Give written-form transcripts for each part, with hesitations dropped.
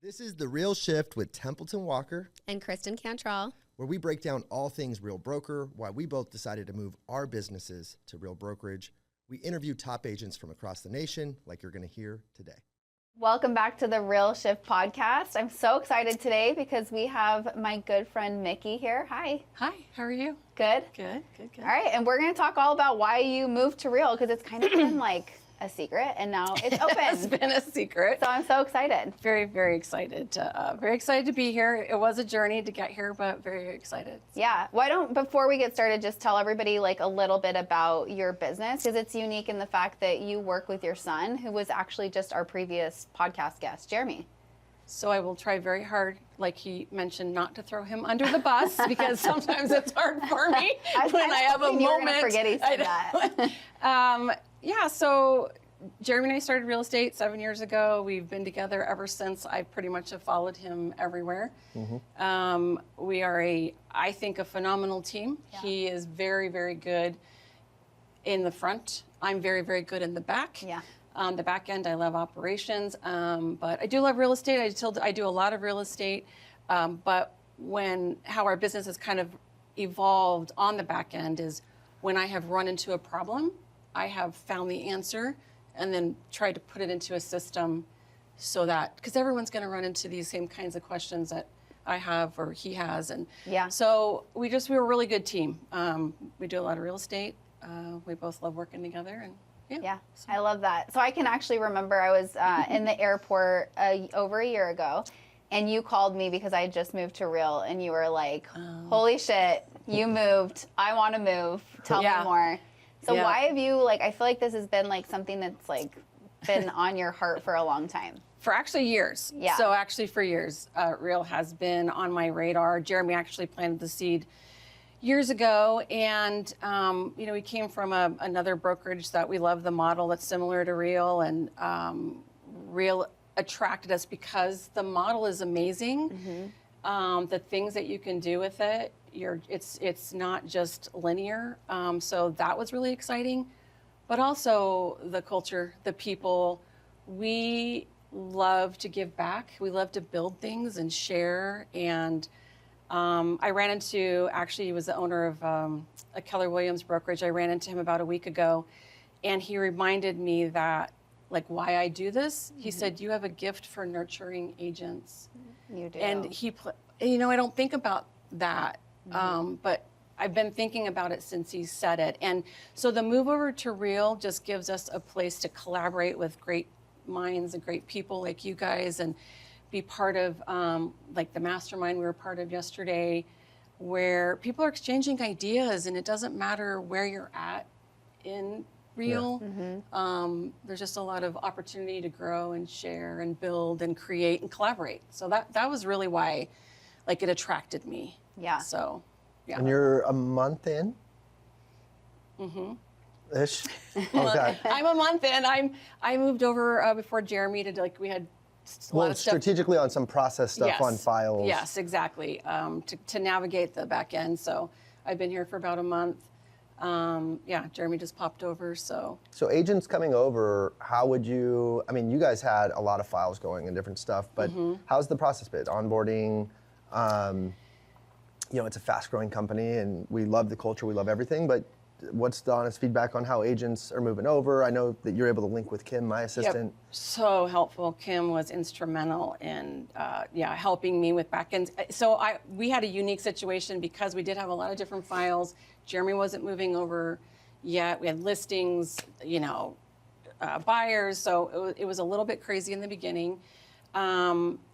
This is The Real Shift with Templeton Walker and Kristen Cantrell, where we break down all things Real Broker, why we both decided to move our businesses to Real Brokerage. We interview top agents from across the nation, like you're going to hear today. Welcome back to the Real Shift podcast. I'm so excited today because we have my good friend Mickey here. Hi. Hi, how are you? Good? Good. All right, and we're going to talk all about why you moved to Real, because it's kind of been like a secret, and now it's open. It's been a secret. So I'm so excited. Very, very excited to be here. It was a journey to get here, but very excited. Yeah. Why don't, before we get started, just tell everybody like a little bit about your business, because it's unique in the fact that you work with your son, who was actually just our previous podcast guest, Jeremy. So I will try very hard, like he mentioned, not to throw him under the bus, because sometimes it's hard for me when I have a moment. You were gonna forget he said that. Yeah, so Jeremy and I started real estate 7 years ago. We've been together ever since. I pretty much have followed him everywhere. Mm-hmm. We are I think, a phenomenal team. Yeah. He is very, very good in the front. I'm very, very good in the back. Yeah. The back end, I love operations, but I do love real estate. I do a lot of real estate, but how our business has kind of evolved on the back end is when I have run into a problem, I have found the answer and then tried to put it into a system so that, because everyone's going to run into these same kinds of questions that I have or he has. And yeah. So we're a really good team. We do a lot of real estate. We both love working together, and yeah, I love that. So I can actually remember I was in the airport over a year ago, and you called me because I had just moved to Real, and you were like, holy shit, you moved. I want to move. Tell me more. So why have you, I feel like this has been something that's been on your heart for a long time. For actually years. Yeah. So actually for years, Real has been on my radar. Jeremy actually planted the seed years ago, and we came from another brokerage that we love the model that's similar to Real, and Real attracted us because the model is amazing. Mm-hmm. The things that you can do with it, it's not just linear. So that was really exciting, but also the culture, the people. We love to give back. We love to build things and share. And I ran into, actually, he was the owner of a Keller Williams brokerage. I ran into him about a week ago, and he reminded me that, why I do this. Mm-hmm. He said, you have a gift for nurturing agents. You do. And I don't think about that, but I've been thinking about it since he said it. And so the move over to Real just gives us a place to collaborate with great minds and great people like you guys, and be part of the mastermind we were part of yesterday, where people are exchanging ideas, and it doesn't matter where you're at in Real. Yeah. Mm-hmm. There's just a lot of opportunity to grow and share and build and create and collaborate. So that was really why it attracted me. Yeah. So, yeah. And you're a month in? Mm-hmm. Ish? Okay. I'm a month in. I moved over before Jeremy we had a lot of stuff. Strategically on some process stuff. Yes. On files. Yes, exactly. To navigate the back end. So I've been here for about a month. Jeremy just popped over. So agents coming over, how would you, you guys had a lot of files going and different stuff, but how's the process been? Onboarding, it's a fast growing company, and we love the culture, we love everything, but what's the honest feedback on how agents are moving over? I know that you're able to link with Kim, my assistant. Yep. So helpful. Kim was instrumental in helping me with backends. So we had a unique situation because we did have a lot of different files. Jeremy wasn't moving over yet. We had listings, buyers. So it was a little bit crazy in the beginning.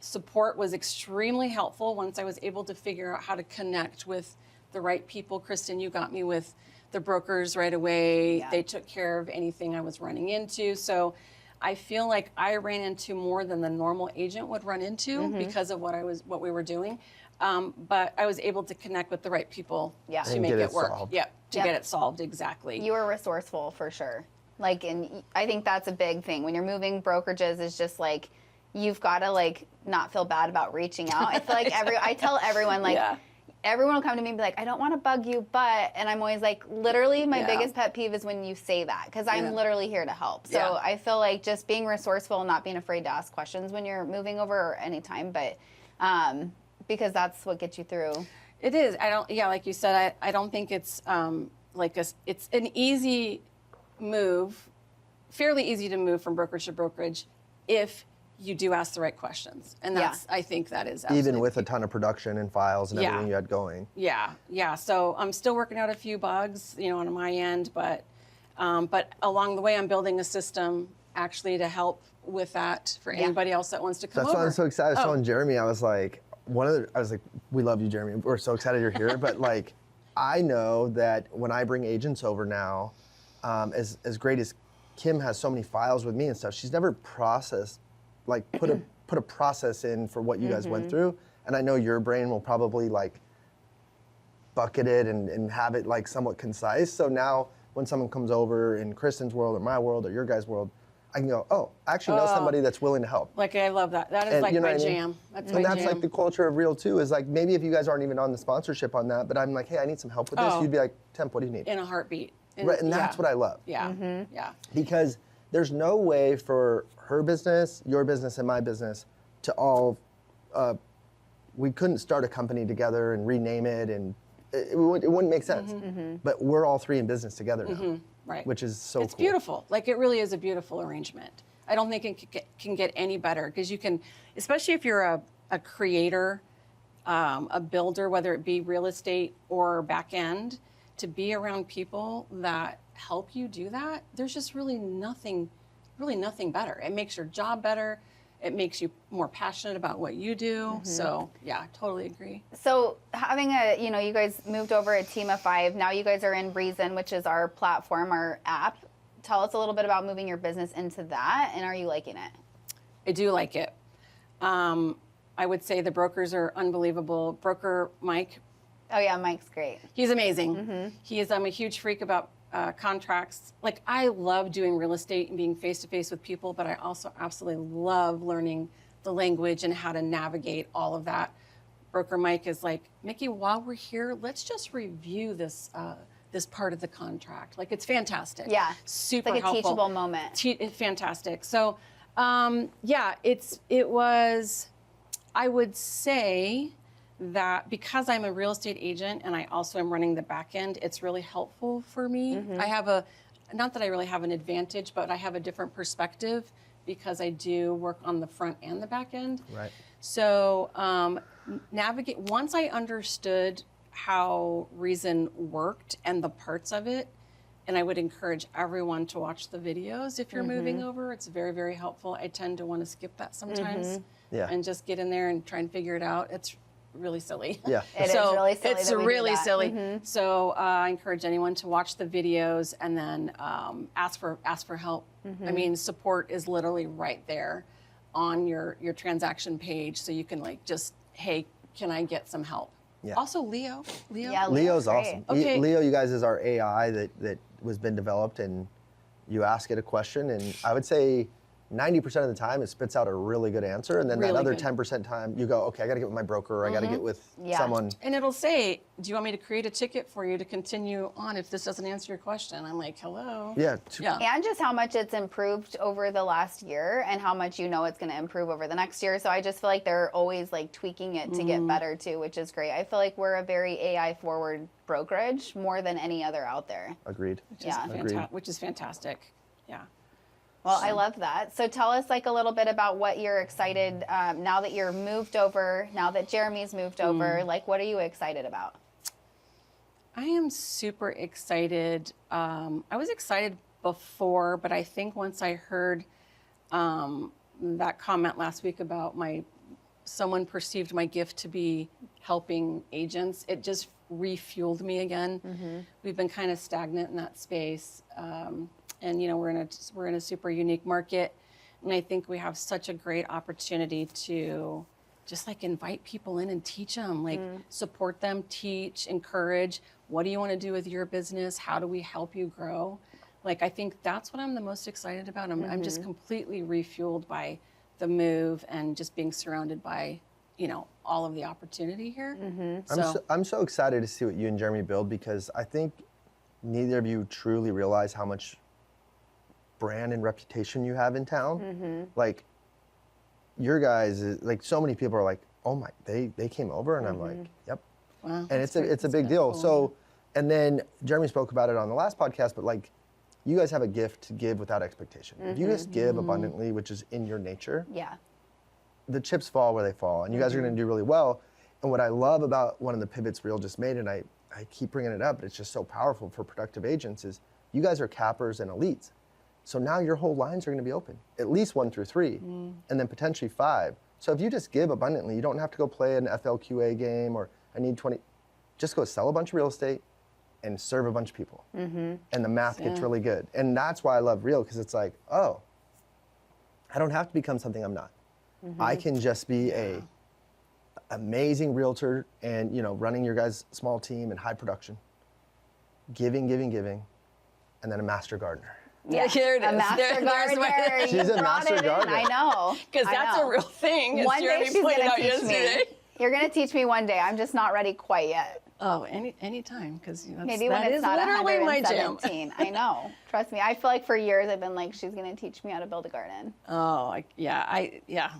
Support was extremely helpful once I was able to figure out how to connect with the right people. Kristen, you got me with the brokers right away. Yeah. They took care of anything I was running into. So I feel like I ran into more than the normal agent would run into because of what we were doing. But I was able to connect with the right people to make it work. Solved. Yep, to get it solved, exactly. You were resourceful for sure. And I think that's a big thing. When you're moving brokerages, is just you've got to not feel bad about reaching out. I feel like I tell everyone everyone will come to me and be like, I don't want to bug you, but, and I'm always like, literally my biggest pet peeve is when you say that, because I'm literally here to help. So I feel like just being resourceful and not being afraid to ask questions when you're moving over or anytime, but because that's what gets you through. It is. Like you said, I don't think it's it's an easy move, fairly easy to move from brokerage to brokerage if you do ask the right questions. And that's, I think that is even with a ton of production and files and everything you had going. Yeah. So I'm still working out a few bugs, on my end, but along the way, I'm building a system actually to help with that for anybody else that wants to come over. That's why I'm so excited. I was telling Jeremy, I was like, we love you, Jeremy. We're so excited you're here. But like, I know that when I bring agents over now, as great as Kim has so many files with me and stuff, she's never processed, like put a process in for what you guys went through. And I know your brain will probably like bucket it and have it like somewhat concise. So now when someone comes over in Kristen's world or my world or your guys' world, I can go, oh, I actually know somebody that's willing to help. Like, I love that. That is like my jam. That's my jam. And that's like the culture of Real too, is like, maybe if you guys aren't even on the sponsorship on that, but I'm like, hey, I need some help with this. You'd be like, Temp, what do you need? In a heartbeat. Right, and that's what I love. Yeah, yeah. Because there's no way for her business, your business, and my business to all, we couldn't start a company together and rename it, and it wouldn't make sense. But we're all three in business together now, right? Which is so It's cool. beautiful. Like, it really is a beautiful arrangement. I don't think it can get any better, because you can, especially if you're a creator, a builder, whether it be real estate or back end, to be around people that help you do that, there's just really nothing better. It makes your job better. It makes you more passionate about what you do. So yeah, totally agree. So having you guys moved over a team of 5. Now you guys are in Reason, which is our platform, our app. Tell us a little bit about moving your business into that, and are you liking it? I do like it. I would say the brokers are unbelievable. Broker Mike. Oh yeah, Mike's great. He's amazing. He is. I'm a huge freak about contracts. Like, I love doing real estate and being face to face with people, but I also absolutely love learning the language and how to navigate all of that. Broker Mike is like, Mickey, while we're here, let's just review this this part of the contract. Like, it's fantastic. Yeah, super it's like helpful. a teachable moment. It's fantastic. So, yeah, it was. I would say that because I'm a real estate agent and I also am running the back end, it's really helpful for me. I have not that I really have an advantage, but I have a different perspective because I do work on the front and the back end. Right. So once I understood how Reason worked and the parts of it, and I would encourage everyone to watch the videos if you're moving over. It's very, very helpful. I tend to want to skip that sometimes and just get in there and try and figure it out. It's really silly. Yeah. It is really silly. It's that we do really that. silly. So I encourage anyone to watch the videos and then ask for help. I mean, support is literally right there on your transaction page, so you can like just, hey, can I get some help? Yeah. Also, Leo. Yeah, Leo's great. awesome. Okay. Leo, you guys, is our AI that was been developed, and you ask it a question, and I would say 90% of the time it spits out a really good answer, and then Really that other good. 10% time you go, okay, I got to get with my broker, or I got to get with someone. And it'll say, do you want me to create a ticket for you to continue on if this doesn't answer your question? I'm like, hello. Yeah. And just how much it's improved over the last year and how much it's going to improve over the next year. So I just feel like they're always like tweaking it to get better too, which is great. I feel like we're a very AI forward brokerage more than any other out there. Agreed. Which is fantastic. Yeah. Well, I love that. So tell us like a little bit about what you're excited now that you're moved over, now that Jeremy's moved over, like what are you excited about? I am super excited. I was excited before, but I think once I heard that comment last week about someone perceived my gift to be helping agents, it just refueled me again. We've been kind of stagnant in that space. And we're in a super unique market, and I think we have such a great opportunity to just like invite people in and teach them, like support them, teach, encourage. What do you want to do with your business? How do we help you grow? Like, I think that's what I'm the most excited about. I'm just completely refueled by the move and just being surrounded by all of the opportunity here. I'm so excited to see what you and Jeremy build, because I think neither of you truly realize how much brand and reputation you have in town. Like, your guys, like, so many people are like, oh my, they came over, and I'm like, yep. Wow, And it's a big deal. cool. So, and then Jeremy spoke about it on the last podcast, but like, you guys have a gift to give without expectation. If you just give abundantly, which is in your nature, Yeah. the chips fall where they fall, and you guys are going to do really well. And what I love about one of the pivots Real just made, and I keep bringing it up, but it's just so powerful for productive agents, is you guys are cappers and elites. So now your whole lines are going to be open, at least 1 through 3, and then potentially 5. So if you just give abundantly, you don't have to go play an FLQA game or I need 20. Just go sell a bunch of real estate and serve a bunch of people. And the math gets really good. And that's why I love Real, because it's like, oh, I don't have to become something I'm not. I can just be a amazing realtor and, running your guys' small team and high production, giving, and then a master gardener. Yeah, here it is. A master There's gardener. my- She's a You brought master it in. gardener. I know. Because I that's know. a real thing. as One day Jeremy she's pointed going out to teach yesterday. me. You're going to teach me one day. I'm just not ready quite yet. Oh, any time, because Maybe when that it's is not literally my jam. 117. I know. Trust me. I feel like for years I've been like, she's going to teach me how to build a garden. Oh, I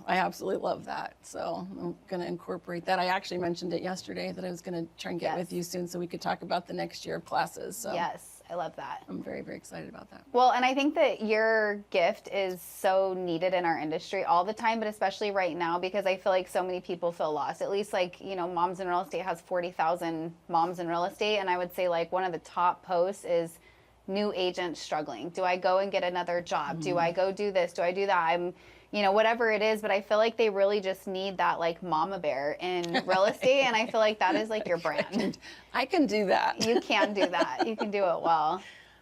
absolutely love that. So I'm going to incorporate that. I actually mentioned it yesterday that I was going to try and get Yes. with you soon so we could talk about the next year of classes. So Yes. I love that. I'm very, very excited about that. Well, and I think that your gift is so needed in our industry all the time, but especially right now, because I feel like so many people feel lost. At least like, Moms in Real Estate has 40,000 moms in real estate. And I would say like one of the top posts is new agents struggling. Do I go and get another job? Do I go do this? Do I do that? I'm, whatever it is, but I feel like they really just need that like mama bear in real estate. And I feel like that is like your brand. I can do that. You can do that. You can do it well.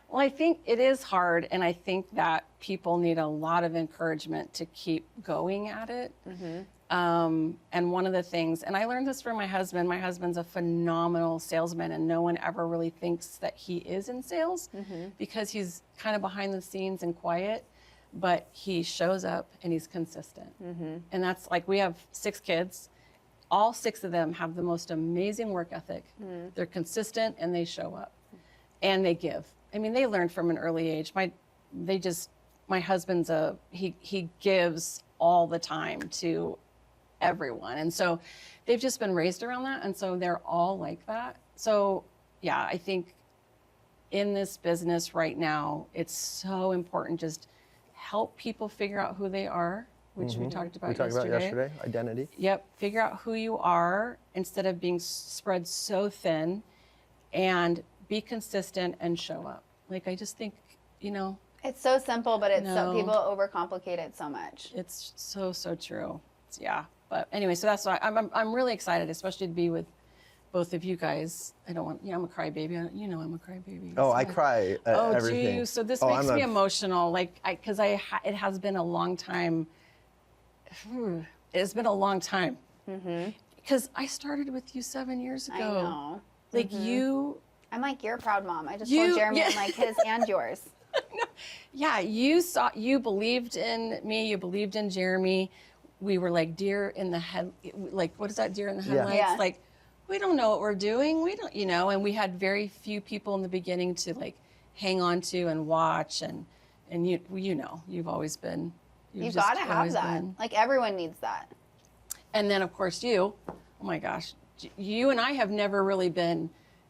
Well, I think it is hard, and I think that people need a lot of encouragement to keep going at it. And one of the things, and I learned this from my husband's a phenomenal salesman, and no one ever really thinks that he is in sales because he's kind of behind the scenes and quiet, but he shows up and he's consistent. And that's like, we have 6 kids. All 6 of them have the most amazing work ethic. They're consistent and they show up and they give. I mean, they learned from an early age. My husband's he gives all the time to everyone. And so they've just been raised around that. And so they're all like that. So yeah, I think in this business right now, it's so important just help people figure out who they are, which we talked about yesterday. Identity. Yep. Figure out who you are instead of being spread so thin, and be consistent and show up. Like, I just think, It's so simple, but it's so No. people overcomplicate it so much. it's so true. Yeah. But anyway, so that's why I'm really excited, especially to be with both of you guys. I don't want, I'm a crybaby. I'm a crybaby. Oh, So I cry at Oh, everything. geez. So this Oh, makes I'm me a- emotional. Like, it has been a long time. It's been a long time. Because I started with you 7 years ago. I know. Like I'm like, you're a proud mom. I just You- told Jeremy, yeah. I'm like, his and yours. yeah, you believed in me. You believed in Jeremy. We were like deer in the head. Like, what is that, deer in the headlights? Yeah. Like, we don't know what we're doing. We don't, and we had very few people in the beginning to like hang on to and watch. And you've always been. You got to have that. Like, everyone needs that. And then, of course, you, oh my gosh, you and I have never really been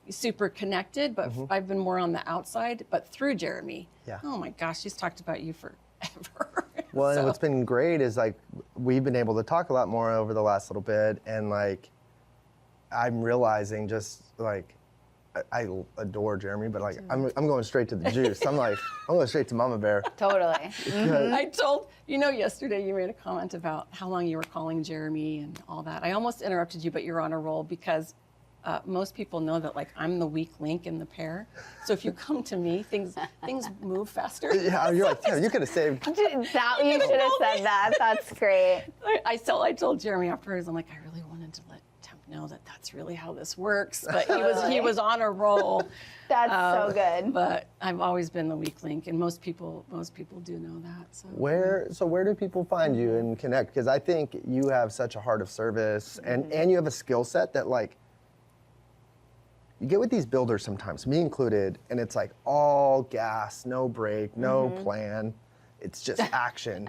super connected, but I've been more on the outside, but through Jeremy. Yeah. Oh my gosh, she's talked about you forever. Well, and So- what's been great is like we've been able to talk a lot more over the last little bit, and like I'm realizing just like I adore Jeremy, but like I'm going straight to the juice. I'm going straight to Mama Bear. Totally. I told, yesterday you made a comment about how long you were calling Jeremy and all that. I almost interrupted you, but you're on a roll because most people know that like I'm the weak link in the pair. So if you come to me, things move faster. Yeah, you're like, yeah, you could have saved. You should have said that. That's great. I told Jeremy afterwards, I'm like, I really wanted to let Temp know that that's really how this works. But he was on a roll. That's so good. But I've always been the weak link, and most people do know that. So Where do people find you and connect? Because I think you have such a heart of service, and you have a skill set that, like, you get with these builders sometimes, me included, and it's like all gas, no brake, no plan. It's just action.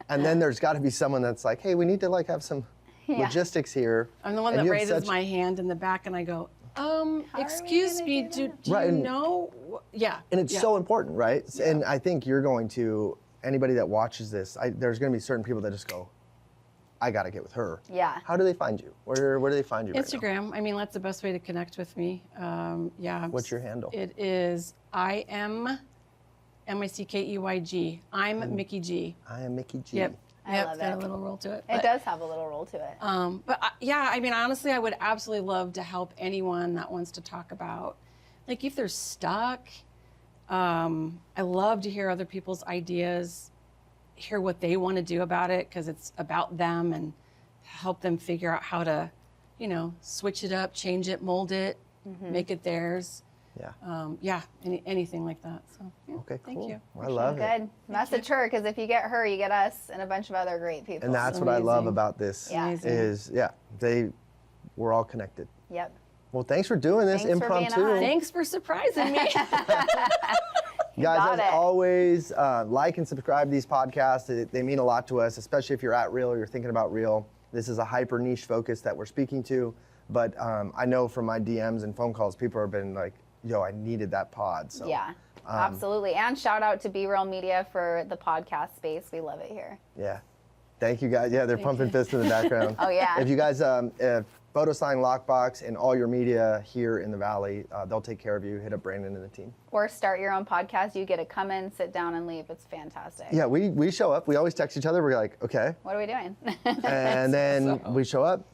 And then there's got to be someone that's like, hey, we need to like have some logistics here. I'm the one that raises my hand in the back, and I go, excuse me, do you know? Yeah. And it's so important, right? Yeah. And I think you're going to, anybody that watches this, there's going to be certain people that just go, I got to get with her. Yeah. How do they find you? Where do they find you Instagram. right now? I mean, that's the best way to connect with me. Yeah. What's your handle? It is I am Mickeyg. I'm Mickey G. I am Mickey G. Yep. I love it's got it. a little roll to it. It does have a little roll to it. Yeah, I mean, honestly, I would absolutely love to help anyone that wants to talk about, like, if they're stuck. I love to hear other people's ideas, hear what they want to do about it, because it's about them, and help them figure out how to, switch it up, change it, mold it, make it theirs. Yeah. Anything like that. So, yeah, okay, cool. Thank you. I love it. Good. Message her, because if you get her, you get us and a bunch of other great people. And that's what I love about this we're all connected. Yep. Well, thanks for doing this Thanks for being impromptu. on. Thanks for surprising me. Guys, as always, like and subscribe to these podcasts. They mean a lot to us, especially if you're at Real or you're thinking about Real. This is a hyper niche focus that we're speaking to. But I know from my DMs and phone calls, people have been like, yo, I needed that pod. So, yeah, absolutely. And shout out to Be Real Media for the podcast space. We love it here. Yeah. Thank you, guys. Yeah, they're pumping fists in the background. Oh, yeah. If you guys, if Photo Sign Lockbox and all your media here in the Valley, they'll take care of you. Hit up Brandon and the team. Or start your own podcast. You get to come in, sit down, and leave. It's fantastic. Yeah, we show up. We always text each other. We're like, okay. What are we doing? And then we show up.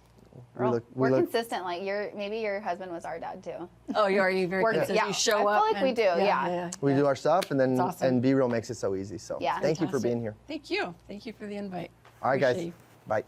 We're consistent. Like maybe your husband was our dad too. Oh, are you very consistent? Yeah, You show up. I feel like we do. Yeah. We do our stuff, and then awesome. and Be Real makes it so easy. So Yeah. thank you for being here. Thank you. Thank you for the invite. All right, Appreciate guys. you. Bye.